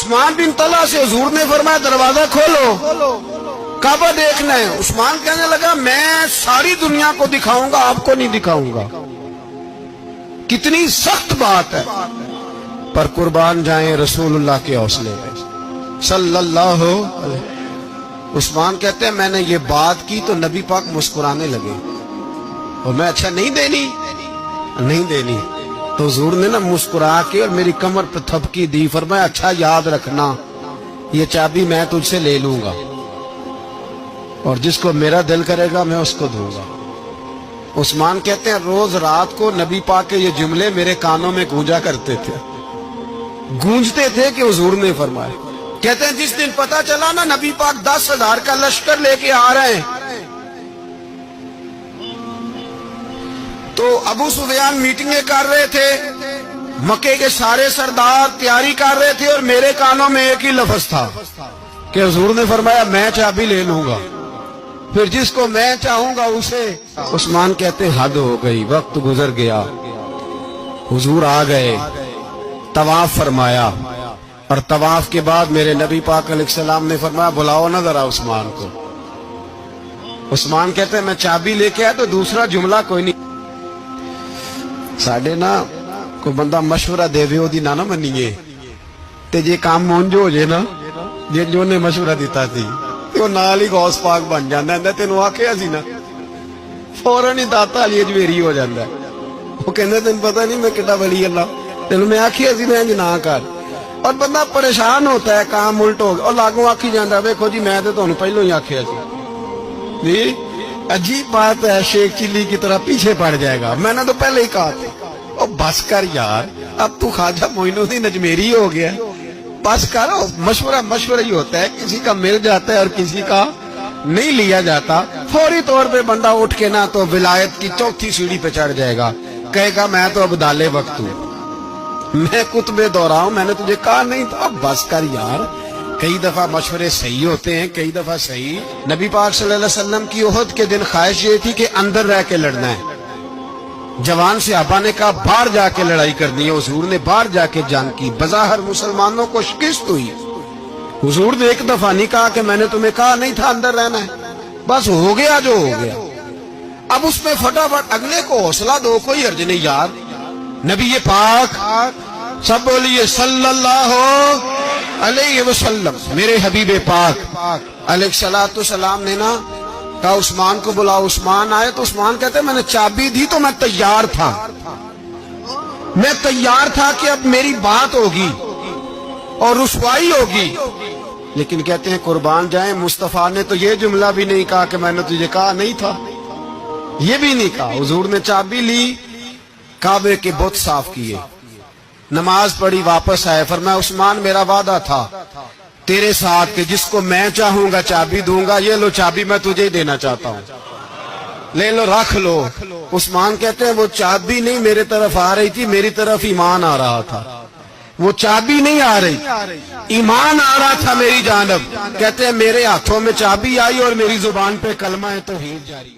عثمان بن طلحہ سے حضور نے فرمایا دروازہ کھولو، کعبہ دیکھنا ہے۔ عثمان کہنے لگا میں ساری دنیا کو دکھاؤں گا، آپ کو نہیں دکھاؤں گا۔ کتنی سخت بات ہے، پر قربان جائیں رسول اللہ کے حوصلے پہ صلی اللہ علیہ۔ عثمان کہتے ہیں میں نے یہ بات کی تو نبی پاک مسکرانے لگے، اور میں اچھا نہیں دینی تو حضور نے نا مسکرا کے اور میری کمر پہ تھپکی دی، فرمایا اچھا یاد رکھنا یہ چابی میں تجھ سے لے لوں گا، اور جس کو میرا دل کرے گا میں اس کو دوں گا۔ عثمان کہتے ہیں روز رات کو نبی پاک کے یہ جملے میرے کانوں میں گونجا کرتے تھے، گونجتے تھے کہ حضور نے فرمایا۔ کہتے ہیں جس دن پتا چلا نا نبی پاک 10,000 کا لشکر لے کے آ رہے ہیں، تو ابو سفیان میٹنگیں کر رہے تھے، مکے کے سارے سردار تیاری کر رہے تھے، اور میرے کانوں میں ایک ہی لفظ تھا کہ حضور نے فرمایا میں چابی لے لوں گا، پھر جس کو میں چاہوں گا اسے۔ عثمان کہتے ہیں حد ہو گئی، وقت گزر گیا، حضور آ گئے، طواف فرمایا، اور طواف کے بعد میرے نبی پاک علیہ السلام نے فرمایا بلاؤ نہ ذرا عثمان کو۔ عثمان کہتے ہیں میں چابی لے کے آیا تو دوسرا جملہ کوئی نہیں۔ ساڈے نا کوئی بندہ مشورہ دے وے اودی نہ منیے، تے جے کام مونجو ہو جے نا، جے جو نے مشورہ دیتا سی وہ نال ہی غوث پاک بن جاندا ہے، تینوں آکھیا سی نا فوراً ہی داتا علی اجمیری ہو جاندا ہے۔ وہ کہندا تینوں پتہ نہیں میں کڈا ولی اللہ، تینوں میں آکھیا سی نا انج نہ کر، اور بندہ پریشان ہوتا ہے کام الٹ ہو گیا، اور لاگوں آکھی جاندا ویکھو جی میں تے تانوں پہلو ہی آکھیا سی جی۔ عجیب بات ہے، شیخ چلی کی طرح پیچھے پڑ جائے گا، میں نے تو پہلے ہی کہا تھا۔ او بس کر یار، اب تو خواجہ معین الدین اجمیری ہو گیا، بس کرو۔ مشورہ ہی ہوتا ہے، کسی کا مل جاتا ہے اور کسی کا نہیں لیا جاتا۔ فوری طور پہ بندہ اٹھ کے نا تو ولایت کی چوتھی سیڑھی پہ چڑھ جائے گا، کہے گا میں تو اب دالے وقت ہوں، میں کتبے دورا ہوں، میں نے تجھے کہا نہیں تھا۔ اب بس کر یار، کئی دفعہ مشورے صحیح ہوتے ہیں، کئی دفعہ صحیح۔ نبی پاک صلی اللہ علیہ وسلم کی احد کے دن خواہش یہ تھی کہ اندر رہ کے لڑنا ہے۔ جوان صحابہ نے کہا باہر جا کے لڑائی کرنی ہے، حضور نے باہر جا کے جنگ کی، بظاہر مسلمانوں کو شکست ہوئی۔ حضور نے ایک دفعہ نہیں کہا کہ میں نے تمہیں کہا نہیں تھا اندر رہنا ہے، بس ہو گیا جو ہو گیا۔ اب اس میں فٹافٹ اگلے کو حوصلہ دو، کوئی حرج نہیں یار۔ نبی پاک سب بولیے صلی اللہ علیہ وسلم، میرے حبیب پاک علیہ السلام نے نا کہا عثمان کو بلاؤ۔ عثمان آئے تو عثمان کہتے میں نے چابی دی تو میں تیار تھا کہ اب میری بات ہوگی اور رسوائی ہوگی، لیکن کہتے ہیں قربان جائیں مصطفیٰ نے تو یہ جملہ بھی نہیں کہا کہ میں نے تجھے کہا نہیں تھا، یہ بھی نہیں کہا۔ حضور نے چابی لی، کعبے کے بت صاف کیے، نماز پڑھی، واپس آئے، فرمایا عثمان میرا وعدہ تھا تیرے ساتھ کہ جس کو میں چاہوں گا چابی دوں گا، یہ لو چابی میں تجھے ہی دینا چاہتا ہوں، لے لو رکھ لو۔ عثمان کہتے ہیں وہ چابی نہیں میرے طرف آ رہی تھی، میری طرف ایمان آ رہا تھا، وہ چابی نہیں آ رہی، ایمان آ رہا تھا میری جانب۔ کہتے ہیں میرے ہاتھوں میں چابی آئی اور میری زبان پہ کلمہ توحید جاری۔